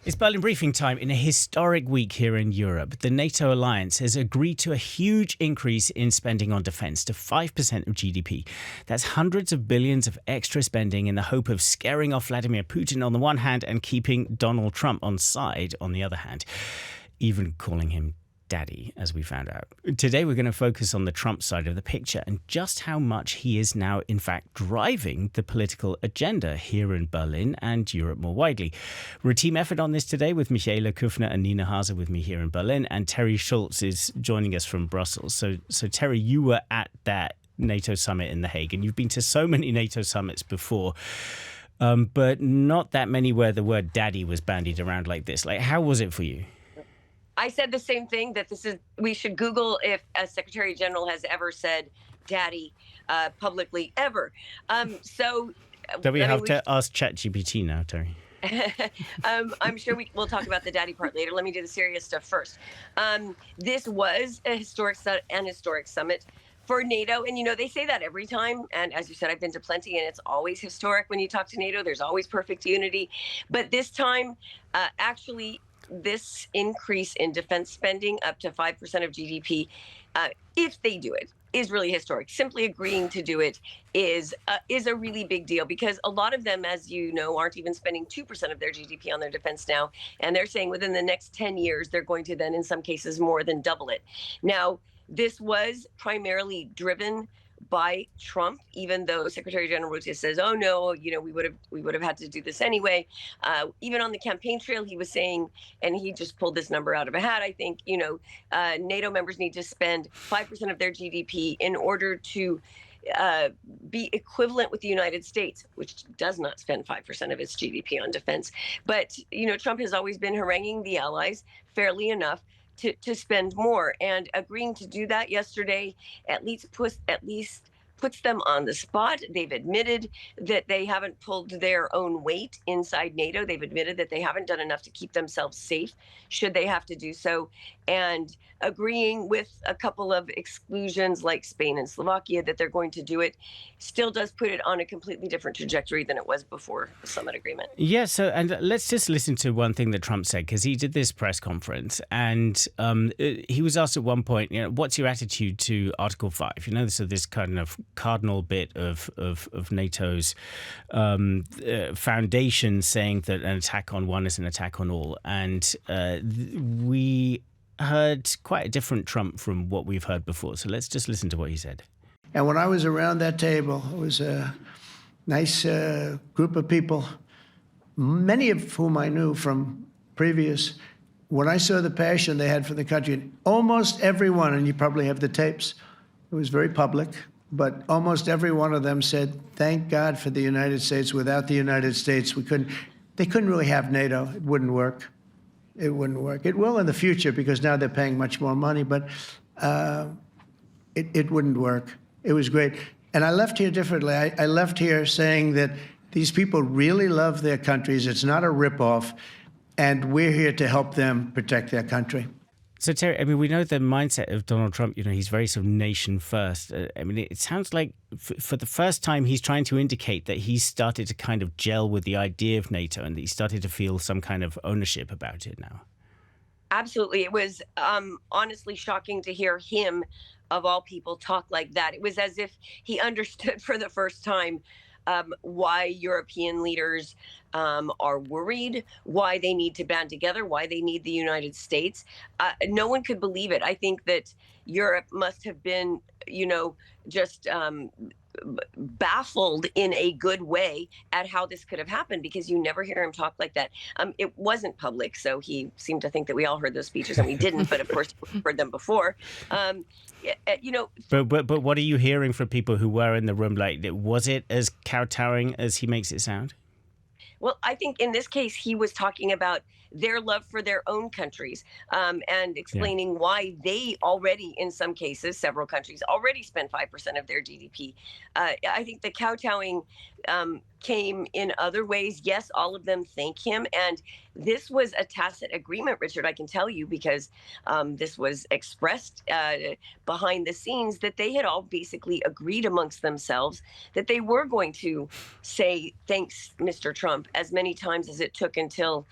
It's Berlin briefing time. In a historic week here in Europe, the NATO alliance has agreed to a huge increase in spending on defense to 5% of GDP. That's hundreds of billions of extra spending in the hope of scaring off Vladimir Putin on the one hand and keeping Donald Trump on side on the other hand, even calling him Daddy, as we found out. Today, we're going to focus on the Trump side of the picture and just how much he is now, in fact, driving the political agenda here in Berlin and Europe more widely. We're a team effort on this today with Michaela Kufner and Nina Hase with me here in Berlin, and Terry Schultz is joining us from Brussels. So Terry, you were at that NATO summit in The Hague, and you've been to so many NATO summits before, but not that many where the word daddy was bandied around like this. Like, how was it for you? I said the same thing, that we should Google if a Secretary General has ever said daddy publicly ever. Do we have to ask ChatGPT now, Terry? I'm sure we'll talk about the daddy part later. Let me do the serious stuff first. This was a historic summit for NATO. And, they say that every time. And as you said, I've been to plenty, and it's always historic when you talk to NATO. There's always perfect unity. But this time, actually, this increase in defense spending up to 5% of GDP, if they do it, is really historic. Simply agreeing to do it is a really big deal, because a lot of them, as you know, aren't even spending 2% of their GDP on their defense now. And they're saying within the next 10 years, they're going to then, in some cases, more than double it. Now, this was primarily driven by Trump, even though Secretary General Rutte says, "Oh no, we would have had to do this anyway." Even on the campaign trail, he was saying, and he just pulled this number out of a hat, I think, NATO members need to spend 5% of their GDP in order to be equivalent with the United States, which does not spend 5% of its GDP on defense. But, Trump has always been haranguing the allies fairly enough to spend more, and agreeing to do that yesterday at least puts them on the spot. They've admitted that they haven't pulled their own weight inside NATO. They've admitted that they haven't done enough to keep themselves safe, should they have to do so. And agreeing with a couple of exclusions like Spain and Slovakia that they're going to do it still does put it on a completely different trajectory than it was before the summit agreement. Yeah, and let's just listen to one thing that Trump said, because he did this press conference, and he was asked at one point, what's your attitude to Article 5? So this kind of cardinal bit of NATO's foundation, saying that an attack on one is an attack on all. And we heard quite a different Trump from what we've heard before. So let's just listen to what he said. And when I was around that table, it was a nice group of people, many of whom I knew from previous. When I saw the passion they had for the country, almost everyone, and you probably have the tapes, it was very public, but almost every one of them said, thank God for the United States. Without the United States, they couldn't really have NATO. It wouldn't work. It wouldn't work. It will in the future, because now they're paying much more money, but it wouldn't work. It was great. And I left here differently. I left here saying that these people really love their countries. It's not a ripoff, and we're here to help them protect their country. So, Terry, we know the mindset of Donald Trump, he's very sort of nation first. It sounds like for the first time he's trying to indicate that he's started to kind of gel with the idea of NATO, and that he started to feel some kind of ownership about it now. Absolutely. It was honestly shocking to hear him, of all people, talk like that. It was as if he understood for the first time why European leaders are worried, why they need to band together, why they need the United States. No one could believe it. I think that Europe must have been, just baffled in a good way at how this could have happened, because you never hear him talk like that. It wasn't public, so he seemed to think that we all heard those speeches, and we didn't. But of course, we heard them before. But what are you hearing from people who were in the room? Like, was it as kowtowing as he makes it sound? Well, I think in this case, he was talking about their love for their own countries, and explaining why they already, in some cases, several countries already spend 5% of their GDP. I think the kowtowing came in other ways. Yes, all of them thank him. And this was a tacit agreement, Richard, I can tell you, because this was expressed behind the scenes, that they had all basically agreed amongst themselves that they were going to say, thanks, Mr. Trump, as many times as it took until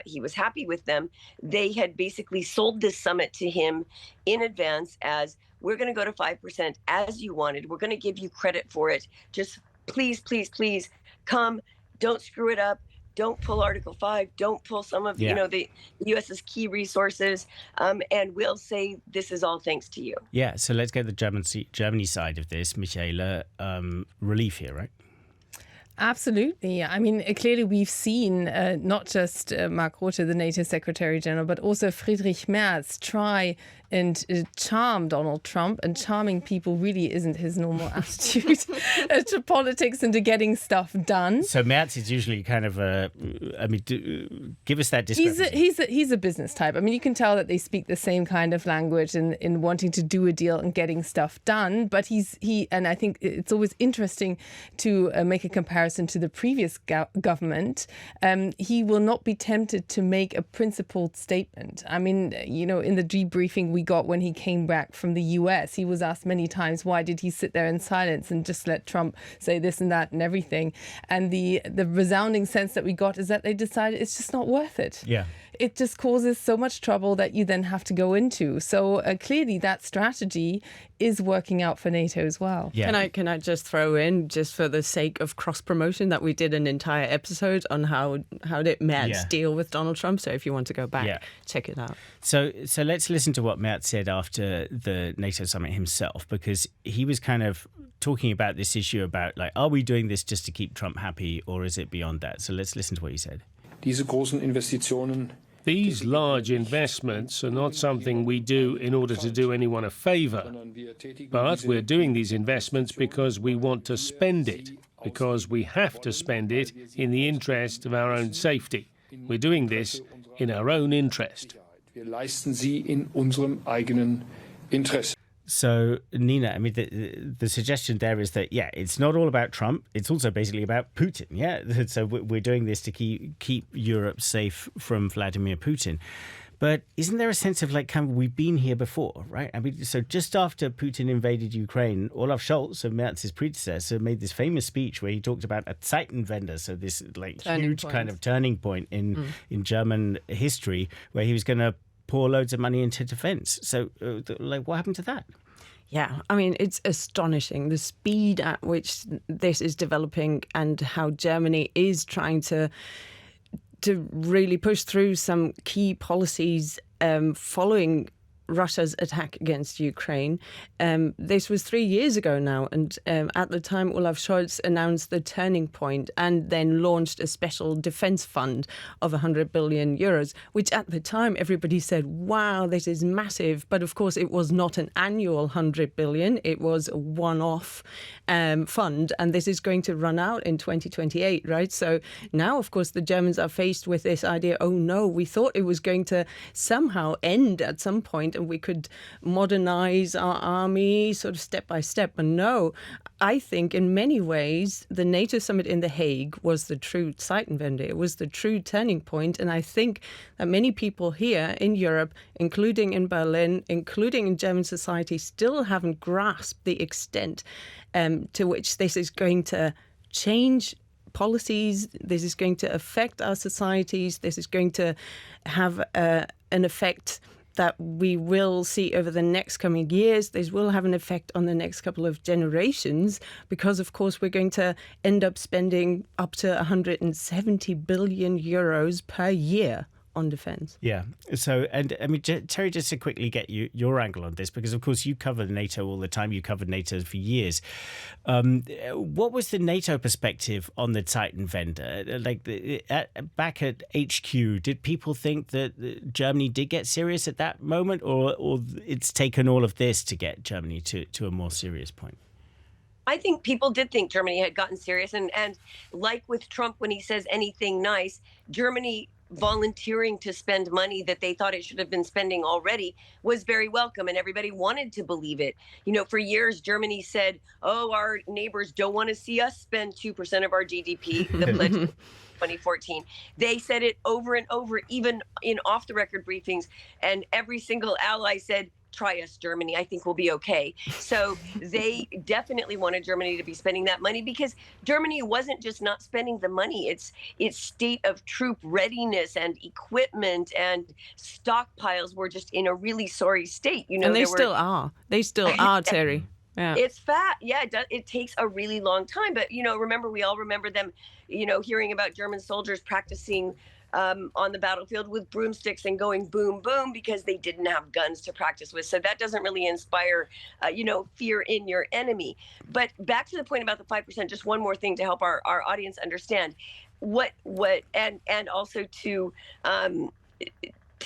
he was happy with them. They had basically sold this summit to him in advance as, we're going to go to 5% as you wanted. We're going to give you credit for it. Just please, please, please come. Don't screw it up. Don't pull Article 5. Don't pull some of the U.S.'s key resources. And we'll say this is all thanks to you. Yeah, so let's get the Germany side of this. Michaela, relief here, right? Absolutely. I mean, clearly we've seen not just Mark Rutte, the NATO Secretary General, but also Friedrich Merz try and charm Donald Trump. And charming people really isn't his normal attitude to politics and to getting stuff done. So Merz is usually kind of give us that description. He's a business type. I mean, you can tell that they speak the same kind of language in wanting to do a deal and getting stuff done. But and I think it's always interesting to make a comparison to the previous government. He will not be tempted to make a principled statement. I mean, in the debriefing we got when he came back from the US, he was asked many times, why did he sit there in silence and just let Trump say this and that and everything? And the resounding sense that we got is that they decided it's just not worth it. Yeah. It just causes so much trouble that you then have to go into. So clearly that strategy is working out for NATO as well. Yeah. Can I just throw in, just for the sake of cross-promotion, that we did an entire episode on how did Merz deal with Donald Trump. So if you want to go back, check it out. So let's listen to what Merz said after the NATO summit himself, because he was kind of talking about this issue about, like, are we doing this just to keep Trump happy, or is it beyond that? So let's listen to what he said. These large investments are not something we do in order to do anyone a favour, but we're doing these investments because we want to spend it, because we have to spend it in the interest of our own safety. We're doing this in our own interest. So, Nina, I mean, the suggestion there is that, it's not all about Trump. It's also basically about Putin. Yeah. So we're doing this to keep Europe safe from Vladimir Putin. But isn't there a sense of, like, we've been here before, right? I mean, so just after Putin invaded Ukraine, Olaf Scholz, so Merz's predecessor, made this famous speech where he talked about a Zeitenwende, so this huge kind of turning point in German history, where he was going to pour loads of money into defense. So, what happened to that? Yeah, I mean, it's astonishing, the speed at which this is developing and how Germany is trying to really push through some key policies following Russia's attack against Ukraine. This was 3 years ago now, and at the time Olaf Scholz announced the turning point and then launched a special defense fund of 100 billion euros, which at the time everybody said, wow, this is massive. But of course it was not an annual 100 billion, it was a one-off fund, and this is going to run out in 2028, right? So now, of course, the Germans are faced with this idea, oh no, we thought it was going to somehow end at some point and we could modernize our army sort of step by step. But no, I think in many ways the NATO summit in The Hague was the true Zeitenwende. It was the true turning point. And I think that many people here in Europe, including in Berlin, including in German society, still haven't grasped the extent to which this is going to change policies, this is going to affect our societies, this is going to have an effect that we will see over the next coming years. This will have an effect on the next couple of generations because, of course, we're going to end up spending up to 170 billion euros per year on defence. Yeah. So, and I mean, Terry, just to quickly get your angle on this, because of course you cover NATO all the time. You covered NATO for years. What was the NATO perspective on the Zeitenwende? Like back at HQ, did people think that Germany did get serious at that moment, or it's taken all of this to get Germany to a more serious point? I think people did think Germany had gotten serious. And like with Trump, when he says anything nice, Germany volunteering to spend money that they thought it should have been spending already was very welcome, and everybody wanted to believe it. You know, for years, Germany said, oh, our neighbors don't want to see us spend 2% of our GDP, the pledge 2014. They said it over and over, even in off-the-record briefings, and every single ally said, try us, Germany. I think we'll be okay. So they definitely wanted Germany to be spending that money, because Germany wasn't just not spending the money. Its state of troop readiness and equipment and stockpiles were just in a really sorry state. You know, and they still are. They still are, Terry. Yeah. It's fat. Yeah, it takes a really long time. But, you know, we all remember them, you know, hearing about German soldiers practicing on the battlefield with broomsticks and going boom, boom, because they didn't have guns to practice with. So that doesn't really inspire, fear in your enemy. But back to the point about the 5%, just one more thing to help our audience understand and also to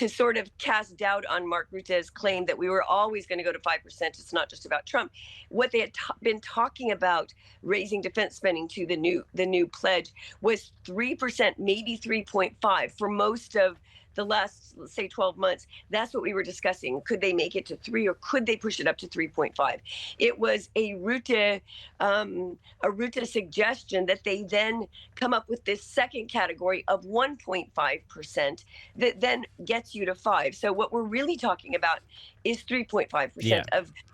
sort of cast doubt on Mark Rutte's claim that we were always going to go to 5%. It's not just about Trump. What they had been talking about raising defense spending to the new pledge was 3%, maybe 3.5 for most of the last, let's say, 12 months. That's what we were discussing. Could they make it to 3, or could they push it up to 3.5? It was a Rutte suggestion that they then come up with this second category of 1.5% that then gets you to 5. So what we're really talking about is 3.5%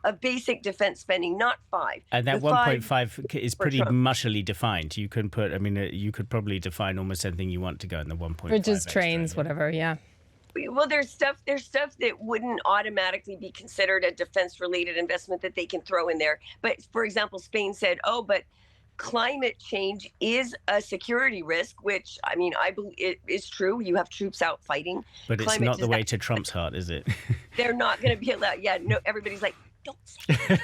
of basic defense spending, not 5. And that 1.5 is pretty mushily defined. You can you could probably define almost anything you want to go in the 1.5. Bridges, trains, whatever, yeah. Well, there's stuff that wouldn't automatically be considered a defense-related investment that they can throw in there. But for example, Spain said, but climate change is a security risk, which, I mean, I believe it is true. You have troops out fighting. But it's not the way to Trump's heart, is it? They're not going to be allowed. Yeah, no, everybody's like, don't say that.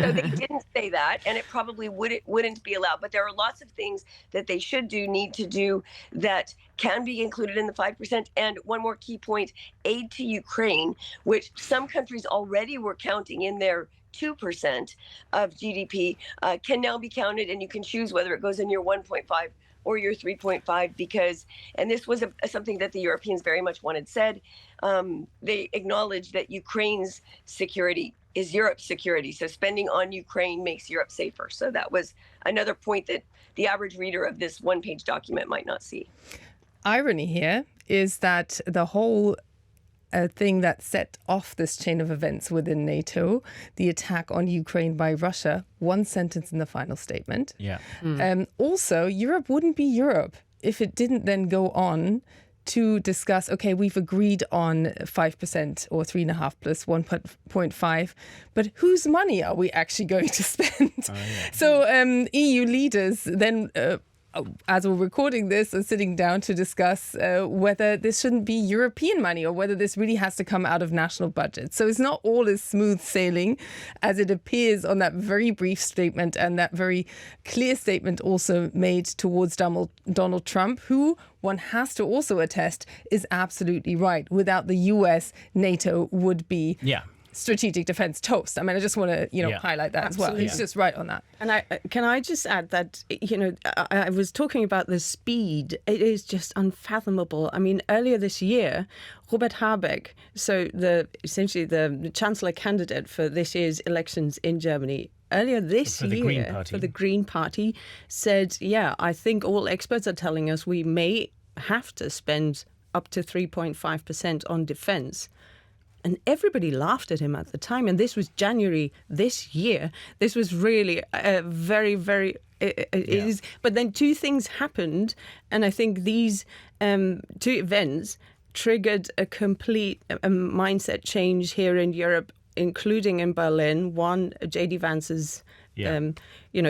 So they didn't say that, and it probably wouldn't be allowed. But there are lots of things that they need to do that can be included in the 5%. And one more key point, aid to Ukraine, which some countries already were counting in their 2% of GDP, can now be counted, and you can choose whether it goes in your 1.5 or your 3.5, because, and this was something that the Europeans very much wanted said, they acknowledged that Ukraine's security is Europe's security. So spending on Ukraine makes Europe safer. So that was another point that the average reader of this one-page document might not see. Irony here is that the whole thing that set off this chain of events within NATO, the attack on Ukraine by Russia, one sentence in the final statement. Yeah. Also, Europe wouldn't be Europe if it didn't then go on to discuss, okay, we've agreed on 5% or 3.5 plus 1.5, but whose money are we actually going to spend? So EU leaders then, as we're recording this, are sitting down to discuss whether this shouldn't be European money or whether this really has to come out of national budgets. So it's not all as smooth sailing as it appears on that very brief statement and that very clear statement also made towards Donald Trump, who one has to also attest is absolutely right. Without the US, NATO would be strategic defense toast. I mean, I just want to, highlight that as well. He's just right on that. And can I just add that, I was talking about the speed. It is just unfathomable. I mean, earlier this year, Robert Habeck, so essentially the chancellor candidate for this year's elections in Germany, earlier this year, for the Green Party, said, I think all experts are telling us we may have to spend up to 3.5% on defense. And everybody laughed at him at the time. And this was January this year. This was really very, very... But then two things happened. And I think these two events triggered a complete mindset change here in Europe, including in Berlin. One, J.D. Vance's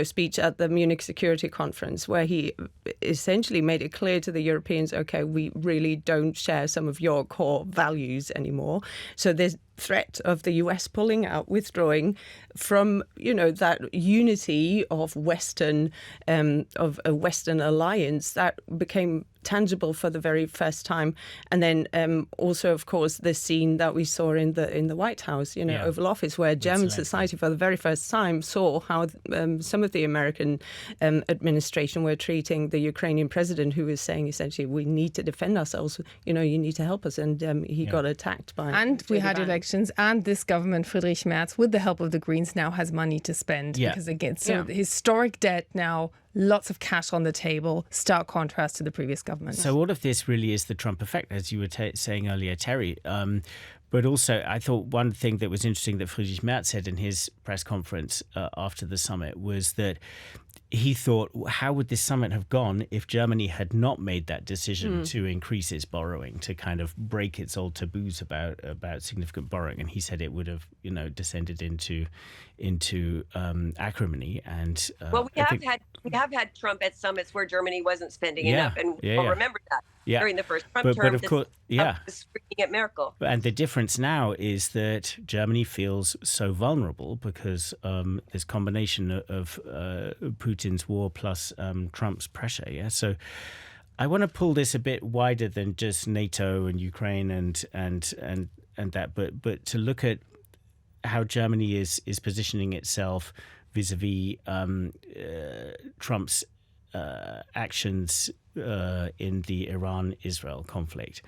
speech at the Munich Security Conference, where he essentially made it clear to the Europeans, okay, we really don't share some of your core values anymore. So there's threat of the US pulling out, withdrawing from, that unity of of a Western alliance that became tangible for the very first time. And then also, of course, the scene that we saw in the White House, Oval Office, where German society for the very first time saw how some of the American administration were treating the Ukrainian president, who was saying essentially, we need to defend ourselves, you need to help us. And he got attacked by... And we had elections, and this government, Friedrich Merz, with the help of the Greens, now has money to spend. Because again, the historic debt now lots of cash on the table, stark contrast to the previous government. So all of this really is the Trump effect, as you were saying earlier, Terry. But also, I thought one thing that was interesting that Friedrich Merz said in his press conference after the summit was that he thought, how would this summit have gone if Germany had not made that decision to increase its borrowing, to kind of break its old taboos about significant borrowing? And he said it would have, descended into acrimony. And well, we have had Trump at summits where Germany wasn't spending enough, and we'll remember that during the first Trump term. But of course, screaming at Merkel. And the difference now is that Germany feels so vulnerable because this combination of Putin's war plus Trump's pressure. Yeah, so I want to pull this a bit wider than just NATO and Ukraine and that, but to look at how Germany is positioning itself vis-a-vis Trump's actions in the Iran-Israel conflict.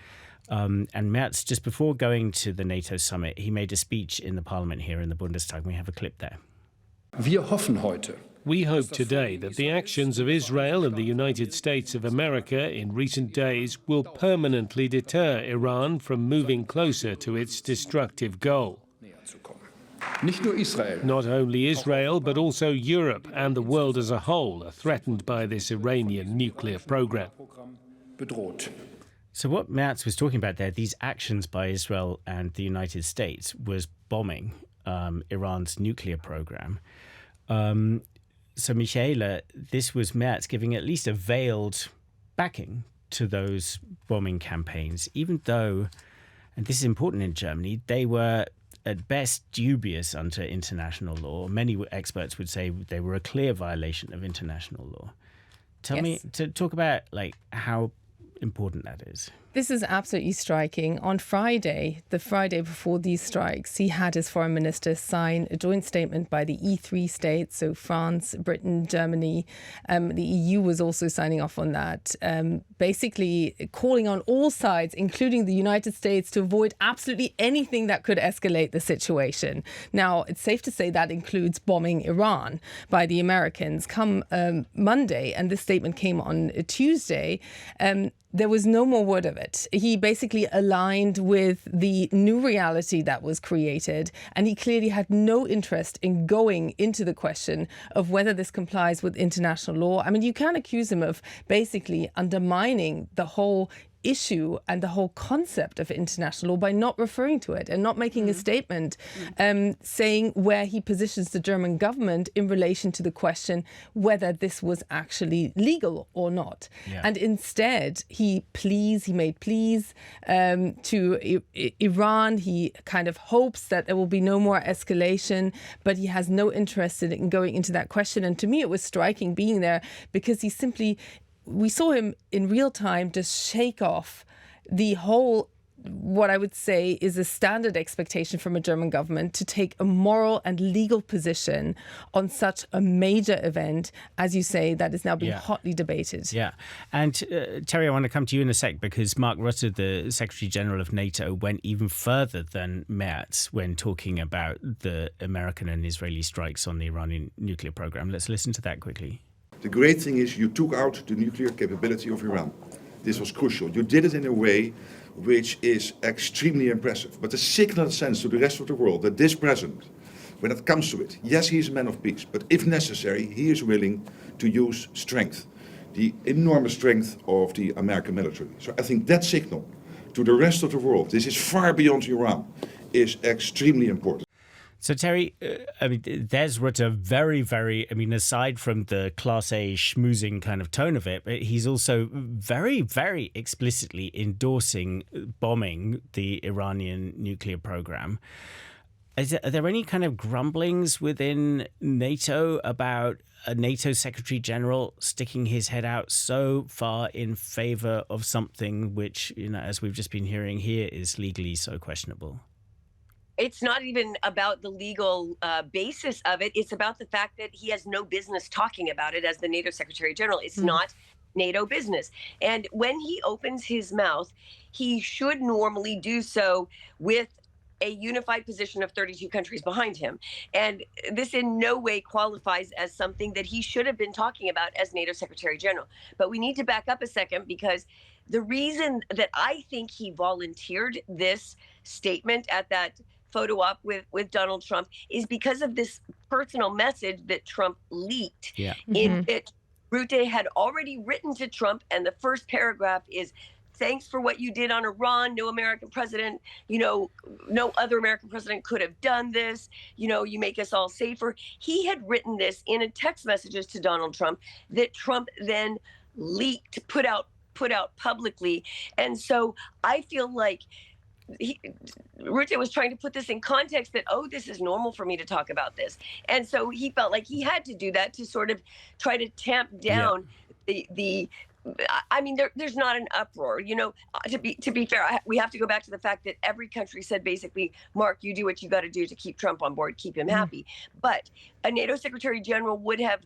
And Merz, just before going to the NATO summit, he made a speech in the parliament here in the Bundestag. We have a clip there. We hope today that the actions of Israel and the United States of America in recent days will permanently deter Iran from moving closer to its destructive goal. Not only Israel, but also Europe and the world as a whole are threatened by this Iranian nuclear program. So what Merz was talking about there, these actions by Israel and the United States, was bombing Iran's nuclear program. So, Michaela, this was Merz giving at least a veiled backing to those bombing campaigns, even though, and this is important in Germany, they were at best dubious under international law. Many experts would say they were a clear violation of international law. Tell me, to talk about how important that is. This is absolutely striking. On Friday, the Friday before these strikes, he had his foreign minister sign a joint statement by the E3 states, so France, Britain, Germany. The EU was also signing off on that, basically calling on all sides, including the United States, to avoid absolutely anything that could escalate the situation. Now, it's safe to say that includes bombing Iran by the Americans come Monday, and this statement came on Tuesday. There was no more word of it. He basically aligned with the new reality that was created, and he clearly had no interest in going into the question of whether this complies with international law. I mean, you can accuse him of basically undermining the whole issue and the whole concept of international law by not referring to it and not making a statement saying where he positions the German government in relation to the question whether this was actually legal or not. Yeah. And instead, he made pleas to Iran. He kind of hopes that there will be no more escalation, but he has no interest in going into that question. And to me, it was striking being there because we saw him in real time just shake off the whole, what I would say is a standard expectation from a German government to take a moral and legal position on such a major event, as you say, that is now being hotly debated. Yeah. And Terry, I want to come to you in a sec because Mark Rutte, the Secretary General of NATO, went even further than Merz when talking about the American and Israeli strikes on the Iranian nuclear program. Let's listen to that quickly. The great thing is you took out the nuclear capability of Iran. This was crucial. You did it in a way which is extremely impressive. But the signal sends to the rest of the world that this president, when it comes to it, yes, he is a man of peace, but if necessary, he is willing to use strength, the enormous strength of the American military. So I think that signal to the rest of the world, this is far beyond Iran, is extremely important. So, Terry, there's Rutte very, very, aside from the Class A schmoozing kind of tone of it, but he's also very, very explicitly endorsing bombing the Iranian nuclear program. Are there any kind of grumblings within NATO about a NATO Secretary General sticking his head out so far in favor of something which, as we've just been hearing here, is legally so questionable? It's not even about the legal basis of it. It's about the fact that he has no business talking about it as the NATO Secretary General. It's not NATO business. And when he opens his mouth, he should normally do so with a unified position of 32 countries behind him. And this in no way qualifies as something that he should have been talking about as NATO Secretary General. But we need to back up a second, because the reason that I think he volunteered this statement at that photo op with Donald Trump is because of this personal message that Trump leaked, in which Rutte had already written to Trump. And the first paragraph is, "Thanks for what you did on Iran. No American president, no other American president could have done this. You make us all safer." He had written this in a text messages to Donald Trump that Trump then leaked, put out publicly. And so I feel like Rutte was trying to put this in context that, oh, this is normal for me to talk about this. And so he felt like he had to do that to sort of try to tamp down the I mean, there's not an uproar, to be fair. We have to go back to the fact that every country said basically, Mark, you do what you got to do to keep Trump on board, keep him happy. But a NATO Secretary General would have,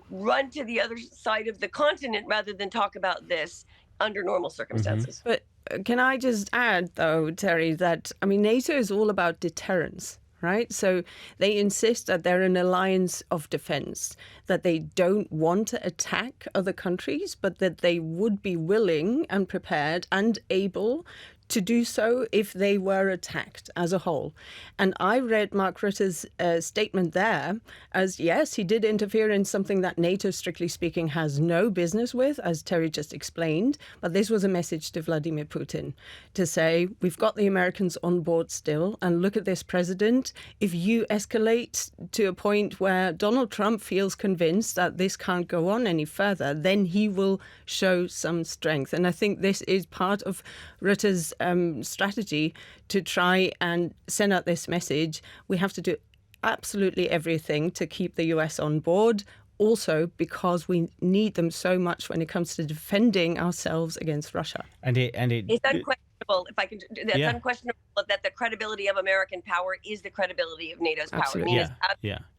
run to the other side of the continent rather than talk about this under normal circumstances. But can I just add, though, Terry, that, NATO is all about deterrence. Right? So they insist that they're an alliance of defense, that they don't want to attack other countries, but that they would be willing and prepared and able to do so if they were attacked as a whole. And I read Mark Rutte's statement there as, yes, he did interfere in something that NATO, strictly speaking, has no business with, as Terry just explained. But this was a message to Vladimir Putin to say, we've got the Americans on board still. And look at this, President. If you escalate to a point where Donald Trump feels convinced that this can't go on any further, then he will show some strength. And I think this is part of Rutte's strategy to try and send out this message. We have to do absolutely everything to keep the US on board, also because we need them so much when it comes to defending ourselves against Russia. And it's unquestionable, if I can, that's unquestionable that the credibility of American power is the credibility of NATO's power. Absolutely.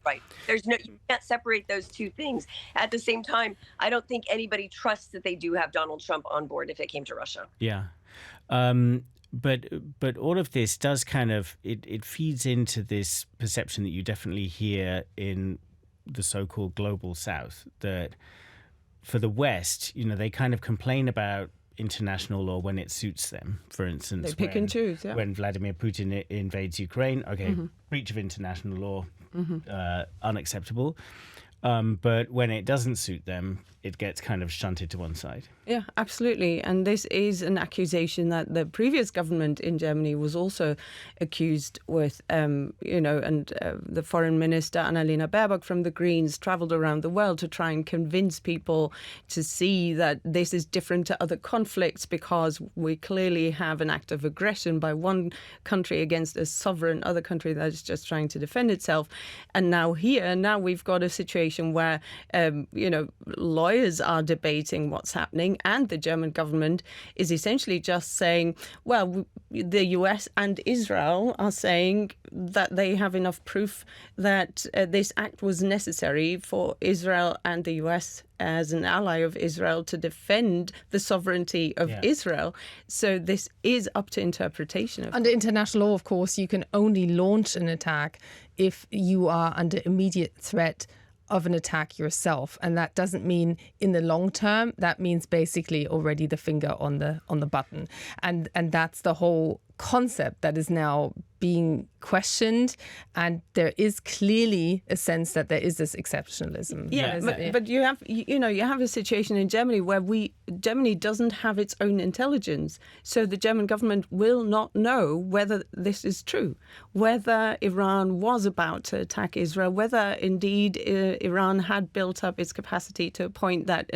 Right. You can't separate those two things. At the same time, I don't think anybody trusts that they do have Donald Trump on board if it came to Russia. Yeah. But all of this does kind of, it feeds into this perception that you definitely hear in the so-called global South, that for the West, they kind of complain about international law when it suits them. For instance, they pick and choose. When Vladimir Putin invades Ukraine, breach of international law, unacceptable. But when it doesn't suit them, it gets kind of shunted to one side. Yeah, absolutely. And this is an accusation that the previous government in Germany was also accused with, and the foreign minister, Annalena Baerbock from the Greens, traveled around the world to try and convince people to see that this is different to other conflicts because we clearly have an act of aggression by one country against a sovereign other country that is just trying to defend itself. And now we've got a situation where, lawyers are debating what's happening, and the German government is essentially just saying, well, the US and Israel are saying that they have enough proof that this act was necessary for Israel and the US as an ally of Israel to defend the sovereignty of Israel. So this is up to interpretation. Under international law, of course, you can only launch an attack if you are under immediate threat of an attack yourself, and that doesn't mean in the long term. That means basically already the finger on the button, and that's the whole concept that is now being questioned, and there is clearly a sense that there is this exceptionalism. But you have a situation in Germany where Germany doesn't have its own intelligence, so the German government will not know whether this is true, whether Iran was about to attack Israel, whether indeed Iran had built up its capacity to a point that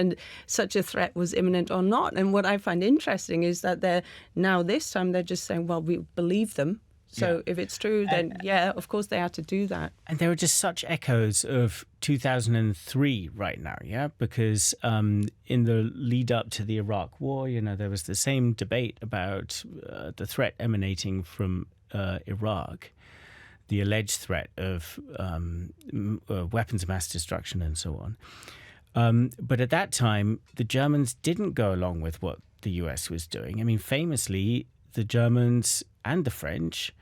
such a threat was imminent or not. And what I find interesting is that this time they're just saying, well, we believe them. So if it's true, then of course they had to do that. And there are just such echoes of 2003 right now, because in the lead up to the Iraq War, there was the same debate about the threat emanating from Iraq, the alleged threat of weapons of mass destruction and so on. But at that time, the Germans didn't go along with what the US was doing. I mean, famously, the Germans and the French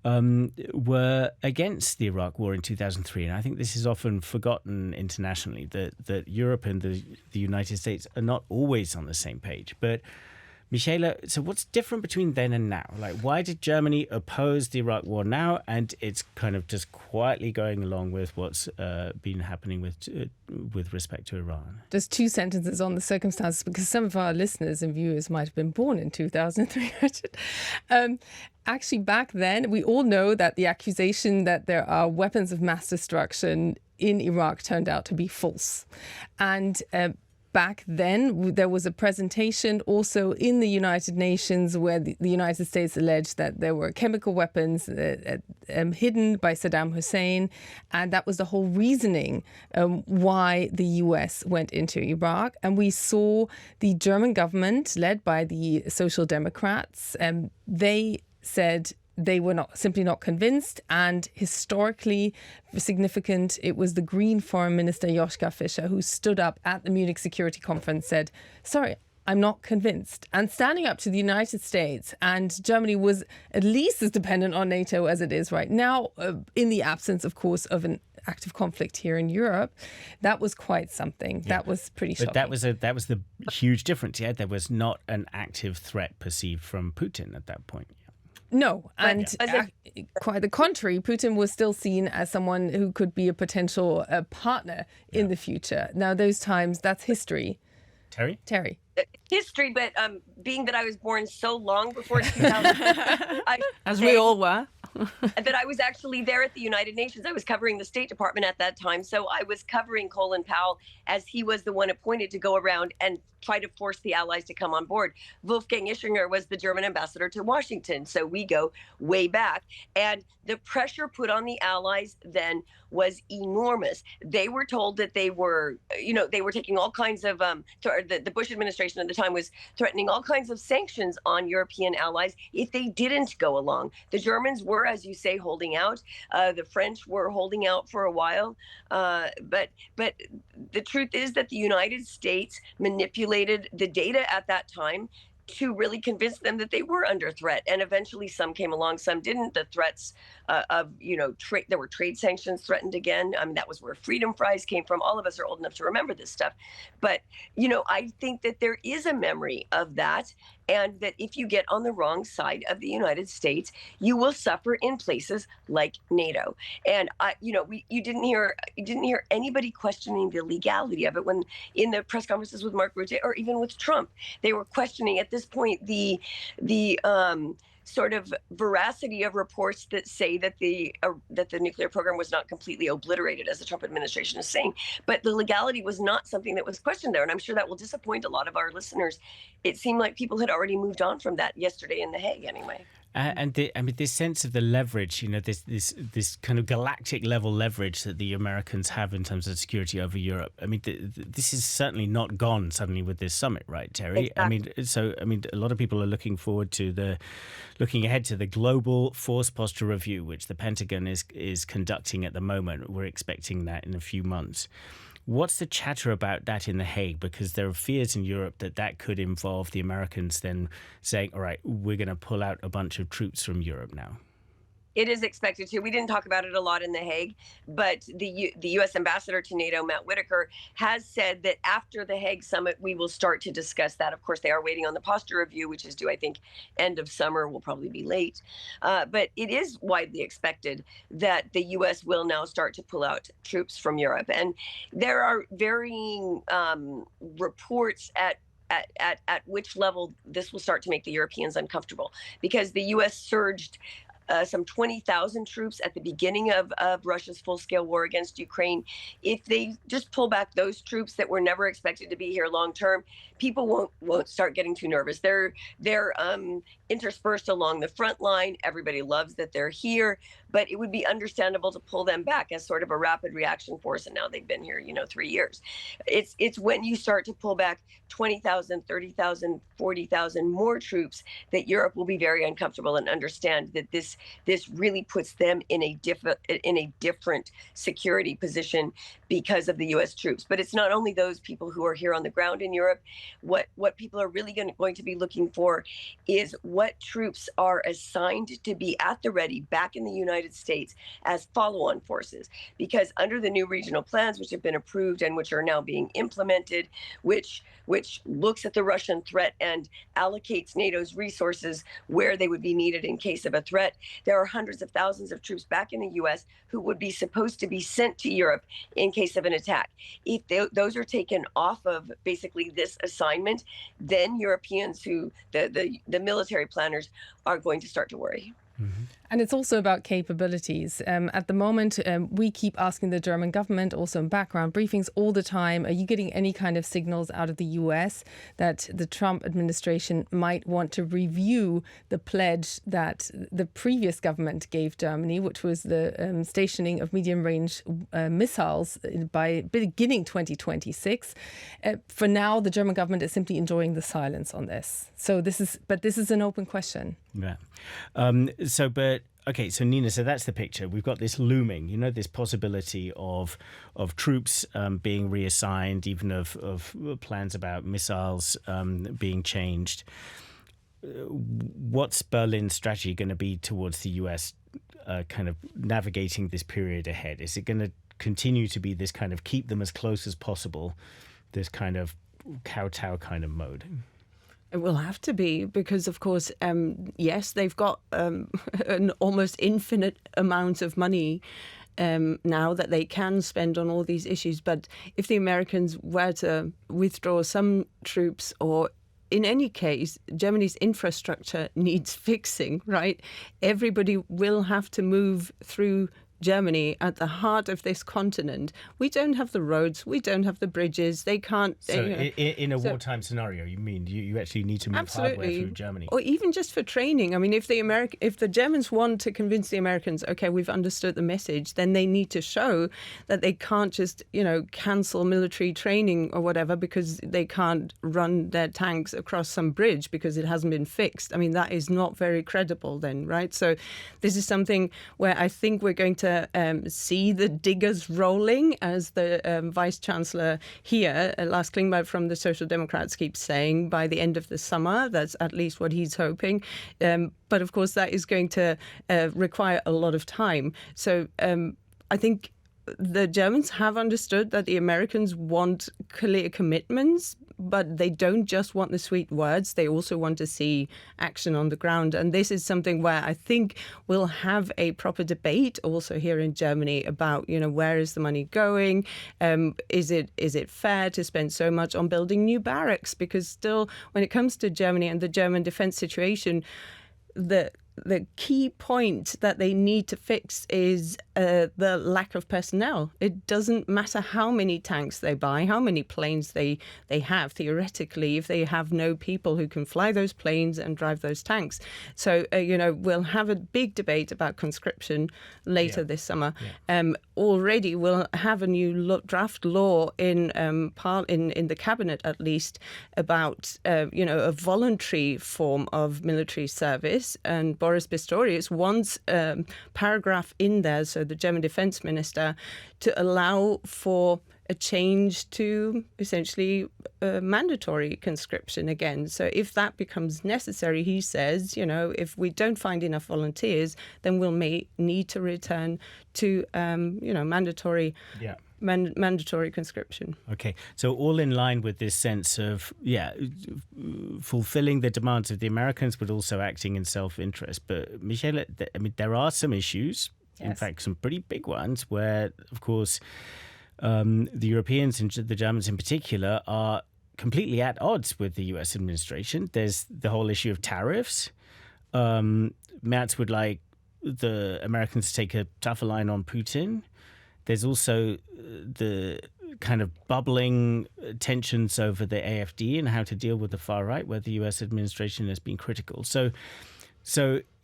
were against the Iraq War in 2003. And I think this is often forgotten internationally, that Europe and the United States are not always on the same page. But Michela, so what's different between then and now? Like, why did Germany oppose the Iraq War now, and it's kind of just quietly going along with what's been happening with respect to Iran? Just 2 sentences on the circumstances, because some of our listeners and viewers might have been born in 2003, Richard. Actually, back then, we all know that the accusation that there are weapons of mass destruction in Iraq turned out to be false. And back then, there was a presentation also in the United Nations where the United States alleged that there were chemical weapons hidden by Saddam Hussein. And that was the whole reasoning why the US went into Iraq. And we saw the German government, led by the Social Democrats, they said they were simply not convinced, and historically significant, it was the Green Foreign Minister Joschka Fischer who stood up at the Munich Security Conference, said, sorry, I'm not convinced. And standing up to the United States, and Germany was at least as dependent on NATO as it is right now, in the absence, of course, of an active conflict here in Europe. That was quite something. Yeah. That was pretty shocking. But that was the huge difference. Yeah, there was not an active threat perceived from Putin at that point. No, and quite the contrary, Putin was still seen as someone who could be a potential partner in the future. Now, those times, that's history. Terry? History, but being that I was born so long before 2000, as we all were, that I was actually there at the United Nations. I was covering the State Department at that time, so I was covering Colin Powell as he was the one appointed to go around and try to force the Allies to come on board. Wolfgang Ischinger was the German ambassador to Washington, so we go way back. And the pressure put on the Allies then was enormous. They were told that they were taking all kinds of, the Bush administration at the time was threatening all kinds of sanctions on European allies if they didn't go along. The Germans were, as you say, holding out. The French were holding out for a while. But the truth is that the United States manipulated the data at that time to really convince them that they were under threat. And eventually some came along, some didn't. The threats there were trade sanctions threatened again. I mean, that was where freedom fries came from. All of us are old enough to remember this stuff. But, I think that there is a memory of that. And that if you get on the wrong side of the United States, you will suffer in places like NATO. And you didn't hear anybody questioning the legality of it when in the press conferences with Mark Rutte or even with Trump. They were questioning at this point the sort of veracity of reports that say that the nuclear program was not completely obliterated, as the Trump administration is saying. But the legality was not something that was questioned there. And I'm sure that will disappoint a lot of our listeners. It seemed like people had already moved on from that yesterday in The Hague anyway. And this sense of the leverage, this kind of galactic level leverage that the Americans have in terms of security over Europe. I mean, this is certainly not gone suddenly with this summit, right, Terry? Exactly. I mean, a lot of people are looking ahead to the global force posture review, which the Pentagon is conducting at the moment. We're expecting that in a few months. What's the chatter about that in The Hague? Because there are fears in Europe that could involve the Americans then saying, all right, we're going to pull out a bunch of troops from Europe now. It is expected to. We didn't talk about it a lot in The Hague, but the U.S. ambassador to NATO, Matt Whitaker, has said that after the Hague summit, we will start to discuss that. Of course, they are waiting on the posture review, which is due, I think, end of summer. Will probably be late. But it is widely expected that the U.S. will now start to pull out troops from Europe. And there are varying reports at which level this will start to make the Europeans uncomfortable, because the U.S. surged some 20,000 troops at the beginning of Russia's full-scale war against Ukraine. If they just pull back those troops that were never expected to be here long-term, people won't start getting too nervous. They're interspersed along the front line. Everybody loves that they're here, but it would be understandable to pull them back as sort of a rapid reaction force. And now they've been here, 3 years. It's when you start to pull back 20,000, 30,000, 40,000 more troops that Europe will be very uncomfortable and understand that this States, this really puts them in a different security position because of the U.S. troops. But it's not only those people who are here on the ground in Europe. What people are really going to be looking for is what troops are assigned to be at the ready back in the United States as follow-on forces. Because under the new regional plans, which have been approved and which are now being implemented, which looks at the Russian threat and allocates NATO's resources where they would be needed in case of a threat, there are hundreds of thousands of troops back in the U.S. who would be supposed to be sent to Europe in case of an attack. If those are taken off of basically this assignment, then Europeans the military planners are going to start to worry. Mm-hmm. And it's also about capabilities. At the moment, we keep asking the German government, also in background briefings all the time, are you getting any kind of signals out of the US that the Trump administration might want to review the pledge that the previous government gave Germany, which was the stationing of medium-range missiles by beginning 2026. For now, the German government is simply enjoying the silence on this. So this is an open question. Yeah. So Nina, so that's the picture. We've got this looming, this possibility of troops being reassigned, even of plans about missiles being changed. What's Berlin's strategy going to be towards the US kind of navigating this period ahead? Is it going to continue to be this kind of keep them as close as possible, this kind of kowtow kind of mode? It will have to be because, of course, yes, they've got an almost infinite amount of money now that they can spend on all these issues. But if the Americans were to withdraw some troops, or in any case, Germany's infrastructure needs fixing, right? Everybody will have to move through Germany at the heart of this continent. We don't have the roads, we don't have the bridges, they can't... So in a wartime scenario, you mean you actually need to move hardware through Germany? Or even just for training. I mean, if the Germans want to convince the Americans, okay, we've understood the message, then they need to show that they can't just, cancel military training or whatever because they can't run their tanks across some bridge because it hasn't been fixed. I mean, that is not very credible then, right? So this is something where I think we're going to see the diggers rolling, as the Vice Chancellor here, Lars Klingbeil from the Social Democrats, keeps saying, by the end of the summer. That's at least what he's hoping. But of course, that is going to require a lot of time. So I think the Germans have understood that the Americans want clear commitments, but they don't just want the sweet words. They also want to see action on the ground. And this is something where I think we'll have a proper debate also here in Germany about, where is the money going? Is it fair to spend so much on building new barracks? Because still, when it comes to Germany and the German defense situation, the key point that they need to fix is the lack of personnel. It doesn't matter how many tanks they buy, how many planes they have, theoretically, if they have no people who can fly those planes and drive those tanks. So, we'll have a big debate about conscription later this summer. Yeah. Already we'll have a new draft law in the cabinet, at least, about, a voluntary form of military service. And Boris Pistorius wants a paragraph in there, so the German defense minister, to allow for a change to essentially mandatory conscription again. So if that becomes necessary, he says, if we don't find enough volunteers, then we'll need to return to, mandatory conscription. Okay, so all in line with this sense of, fulfilling the demands of the Americans, but also acting in self-interest. But Michele, there are some issues, in fact, some pretty big ones, where, of course, the Europeans and the Germans in particular are completely at odds with the US administration. There's the whole issue of tariffs. Merz would like the Americans to take a tougher line on Putin. There's also the kind of bubbling tensions over the AfD and how to deal with the far right, where the US administration has been critical. So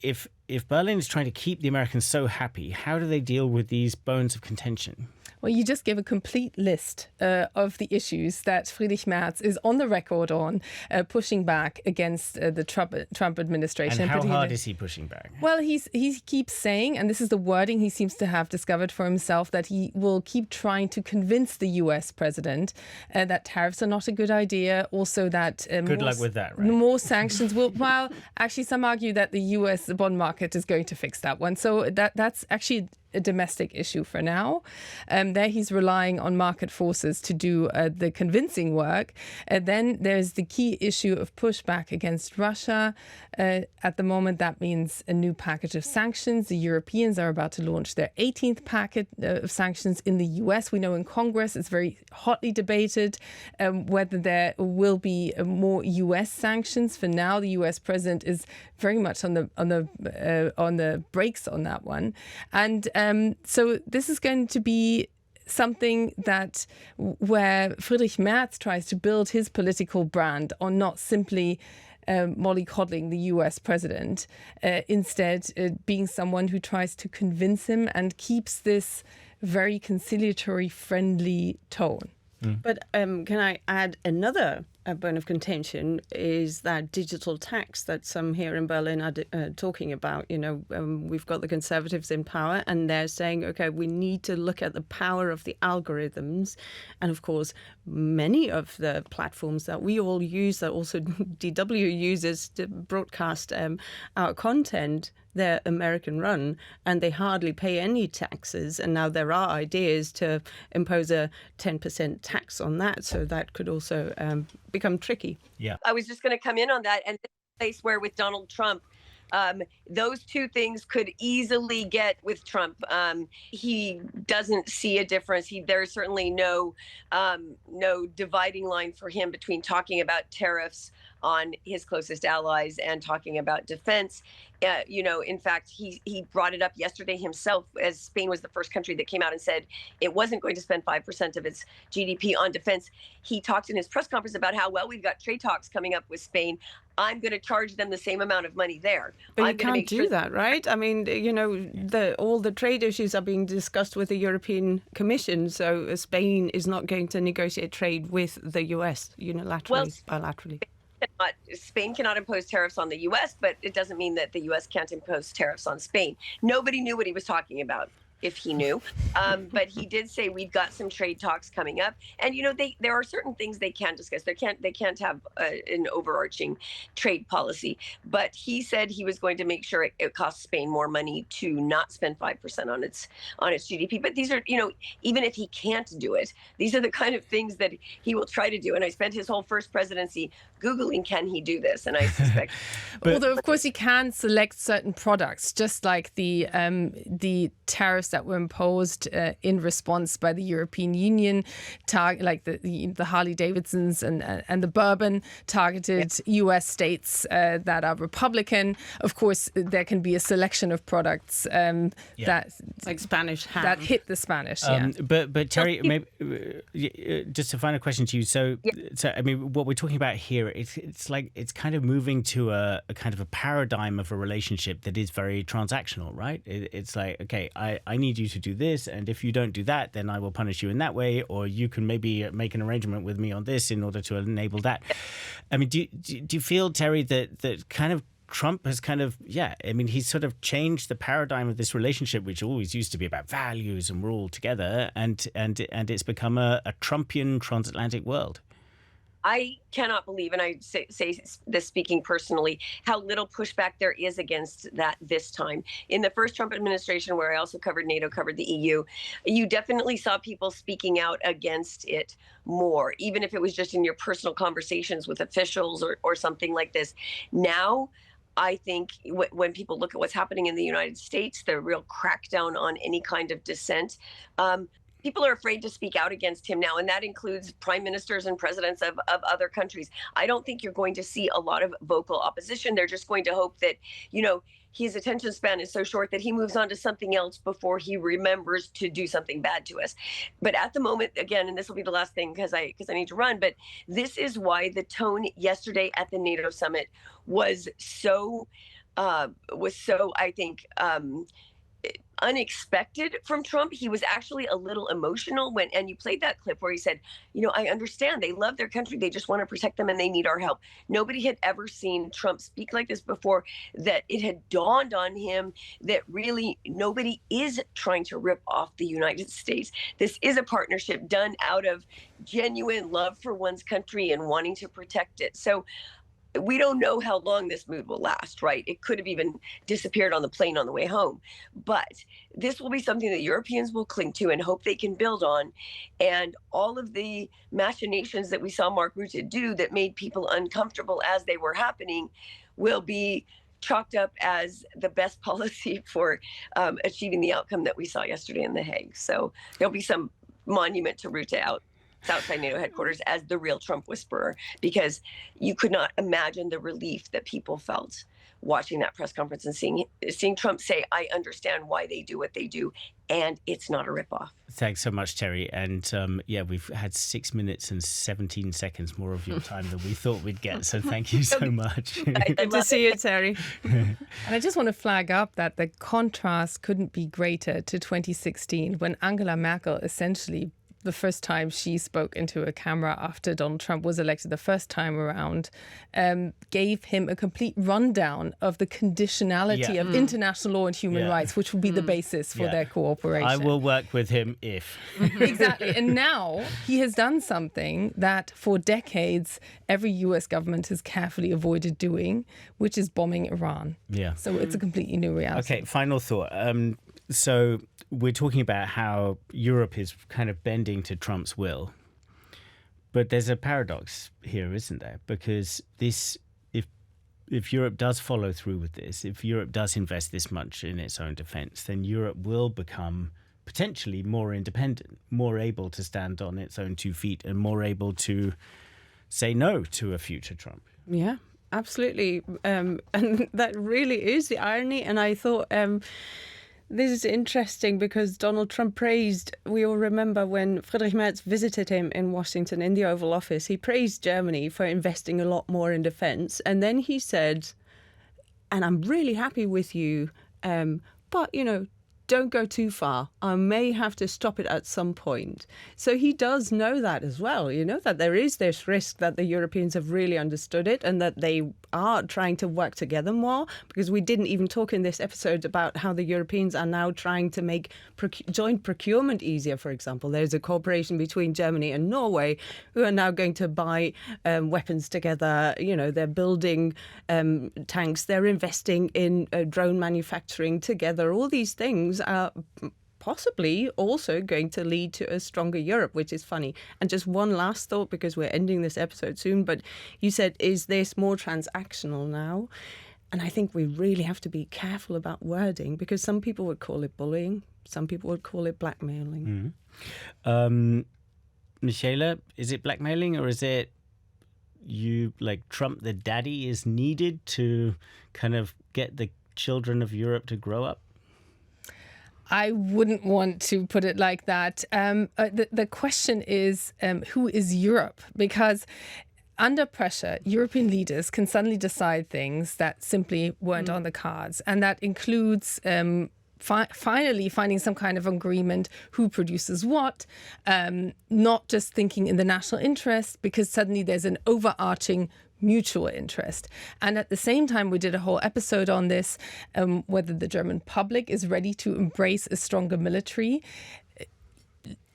if Berlin is trying to keep the Americans so happy, how do they deal with these bones of contention? Well, you just gave a complete list of the issues that Friedrich Merz is on the record on, pushing back against the Trump administration. And how hard is he pushing back? Well, he keeps saying, and this is the wording he seems to have discovered for himself, that he will keep trying to convince the US president that tariffs are not a good idea. Also that... good luck with that, right? More sanctions will... Well, actually, some argue that the US bond market is going to fix that one. So that's actually a domestic issue for now. There he's relying on market forces to do the convincing work. Then there's the key issue of pushback against Russia. At the moment, that means a new package of sanctions. The Europeans are about to launch their 18th packet of sanctions in the US. We know in Congress it's very hotly debated whether there will be more US sanctions. For now, the US president is very much on the brakes on that one. And so this is going to be something that where Friedrich Merz tries to build his political brand on not simply mollycoddling the US president, instead being someone who tries to convince him and keeps this very conciliatory, friendly tone. But can I add another bone of contention is that digital tax that some here in Berlin are talking about. You know, we've got the Conservatives in power and they're saying, OK, we need to look at the power of the algorithms. And of course, many of the platforms that we all use, that also DW uses to broadcast our content, they're American run and they hardly pay any taxes. And now there are ideas to impose a 10% tax on that. So that could also become tricky. Yeah, I was just going to come in on that. And this place where with Donald Trump, those two things could easily get with Trump. He doesn't see a difference. There's certainly no dividing line for him between talking about tariffs on his closest allies and talking about defense. In fact, he brought it up yesterday himself, as Spain was the first country that came out and said it wasn't going to spend 5% of its GDP on defense. He talked in his press conference about how, well, we've got trade talks coming up with Spain. I'm going to charge them the same amount of money there. But you can't do that, right? I mean, all the trade issues are being discussed with the European Commission. So Spain is not going to negotiate trade with the US unilaterally, bilaterally. Spain cannot impose tariffs on the U.S., but it doesn't mean that the U.S. can't impose tariffs on Spain. Nobody knew what he was talking about, if he knew. But he did say we've got some trade talks coming up, and there are certain things they can't discuss. They can't have an overarching trade policy. But he said he was going to make sure it costs Spain more money to not spend 5% on its GDP. But these are, even if he can't do it, these are the kind of things that he will try to do. And I spent his whole first presidency Googling, can he do this? And I suspect. Although, of course, he can select certain products, just like the tariffs that were imposed in response by the European Union, like the Harley Davidsons and the bourbon targeted US states that are Republican. Of course, there can be a selection of products that like Spanish ham. that hit the Spanish. But Terry, maybe just a final question to you. So I mean, what we're talking about here, it's kind of moving to a kind of a paradigm of a relationship that is very transactional, right? It's like, okay, I need you to do this, and if you don't do that, then I will punish you in that way, or you can maybe make an arrangement with me on this in order to enable that. I mean, do you feel, Terry, that kind of Trump has kind of, he's sort of changed the paradigm of this relationship, which always used to be about values and we're all together, and it's become a Trumpian transatlantic world? I cannot believe, and I say this speaking personally, how little pushback there is against that this time. In the first Trump administration, where I also covered NATO, covered the EU, you definitely saw people speaking out against it more, even if it was just in your personal conversations with officials or something like this. Now, I think when people look at what's happening in the United States, the real crackdown on any kind of dissent, people are afraid to speak out against him now, and that includes prime ministers and presidents of other countries. I don't think you're going to see a lot of vocal opposition. They're just going to hope that, his attention span is so short that he moves on to something else before he remembers to do something bad to us. But at the moment, again, and this will be the last thing because I need to run, but this is why the tone yesterday at the NATO summit was so, I think, unexpected from Trump. He was actually a little emotional and you played that clip where he said, I understand they love their country. They just want to protect them and they need our help. Nobody had ever seen Trump speak like this before, that it had dawned on him that really nobody is trying to rip off the United States. This is a partnership done out of genuine love for one's country and wanting to protect it. So we don't know how long this mood will last, right? It could have even disappeared on the plane on the way home. But this will be something that Europeans will cling to and hope they can build on. And all of the machinations that we saw Mark Rutte do that made people uncomfortable as they were happening will be chalked up as the best policy for achieving the outcome that we saw yesterday in The Hague. So there'll be some monument to Rutte outside NATO headquarters as the real Trump whisperer, because you could not imagine the relief that people felt watching that press conference and seeing Trump say, I understand why they do what they do, and it's not a ripoff. Thanks so much, Terry. And we've had 6 minutes and 17 seconds more of your time than we thought we'd get. So thank you so much. Good to see you, Terry. And I just want to flag up that the contrast couldn't be greater to 2016, when Angela Merkel essentially, the first time she spoke into a camera after Donald Trump was elected the first time around, gave him a complete rundown of the conditionality of international law and human rights, which will be the basis for their cooperation. I will work with him if. Exactly. And now he has done something that for decades every US government has carefully avoided doing, which is bombing Iran. Yeah. So it's a completely new reality. Okay, final thought. So we're talking about how Europe is kind of bending to Trump's will. But there's a paradox here, isn't there? Because if Europe does follow through with this, if Europe does invest this much in its own defense, then Europe will become potentially more independent, more able to stand on its own 2 feet and more able to say no to a future Trump. Yeah, absolutely. And that really is the irony. And I thought this is interesting because Donald Trump praised, we all remember when Friedrich Merz visited him in Washington in the Oval Office, he praised Germany for investing a lot more in defense. And then he said, and I'm really happy with you, but, don't go too far. I may have to stop it at some point. So he does know that as well, that there is this risk that the Europeans have really understood it and that they are trying to work together more, because we didn't even talk in this episode about how the Europeans are now trying to make joint procurement easier, for example. There's a cooperation between Germany and Norway who are now going to buy weapons together. They're building tanks, they're investing in drone manufacturing together. All these things are possibly also going to lead to a stronger Europe, which is funny. And just one last thought, because we're ending this episode soon, but you said, is this more transactional now? And I think we really have to be careful about wording, because some people would call it bullying, some people would call it blackmailing. Michela, is it blackmailing, or is it Trump the daddy is needed to kind of get the children of Europe to grow up? I wouldn't want to put it like that. The question is, who is Europe? Because under pressure, European leaders can suddenly decide things that simply weren't on the cards. And that includes finally finding some kind of agreement who produces what, not just thinking in the national interest, because suddenly there's an overarching mutual interest. And at the same time, we did a whole episode on this, whether the German public is ready to embrace a stronger military.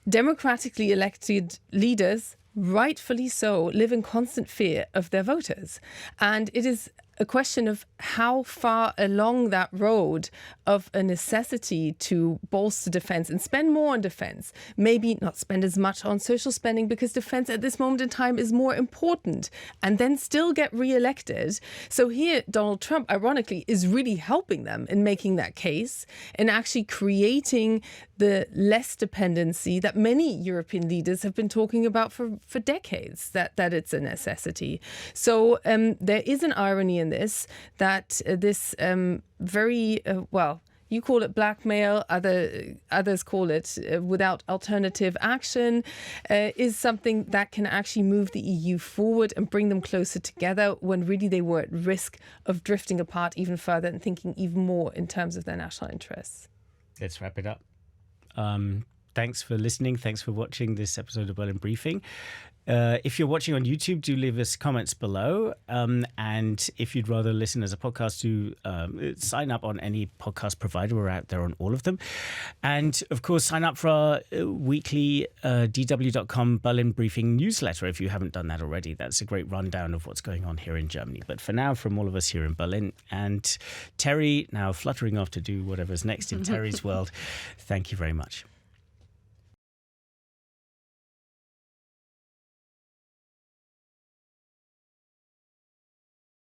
Democratically elected leaders, rightfully so, live in constant fear of their voters. And it is a question of how far along that road of a necessity to bolster defense and spend more on defense, maybe not spend as much on social spending because defense at this moment in time is more important, and then still get re-elected. So here, Donald Trump, ironically, is really helping them in making that case and actually creating the less dependency that many European leaders have been talking about for decades, that it's a necessity. So there is an irony in this, that this very, you call it blackmail, others call it without alternative action, is something that can actually move the EU forward and bring them closer together when really they were at risk of drifting apart even further and thinking even more in terms of their national interests. let's wrap it up. Thanks for listening. Thanks for watching this episode of Berlin Briefing. If you're watching on YouTube, do leave us comments below. And if you'd rather listen as a podcast, do sign up on any podcast provider. We're out there on all of them. And of course, sign up for our weekly dw.com Berlin Briefing newsletter if you haven't done that already. That's a great rundown of what's going on here in Germany. But for now, from all of us here in Berlin, and Terry now fluttering off to do whatever's next in Terry's world, thank you very much.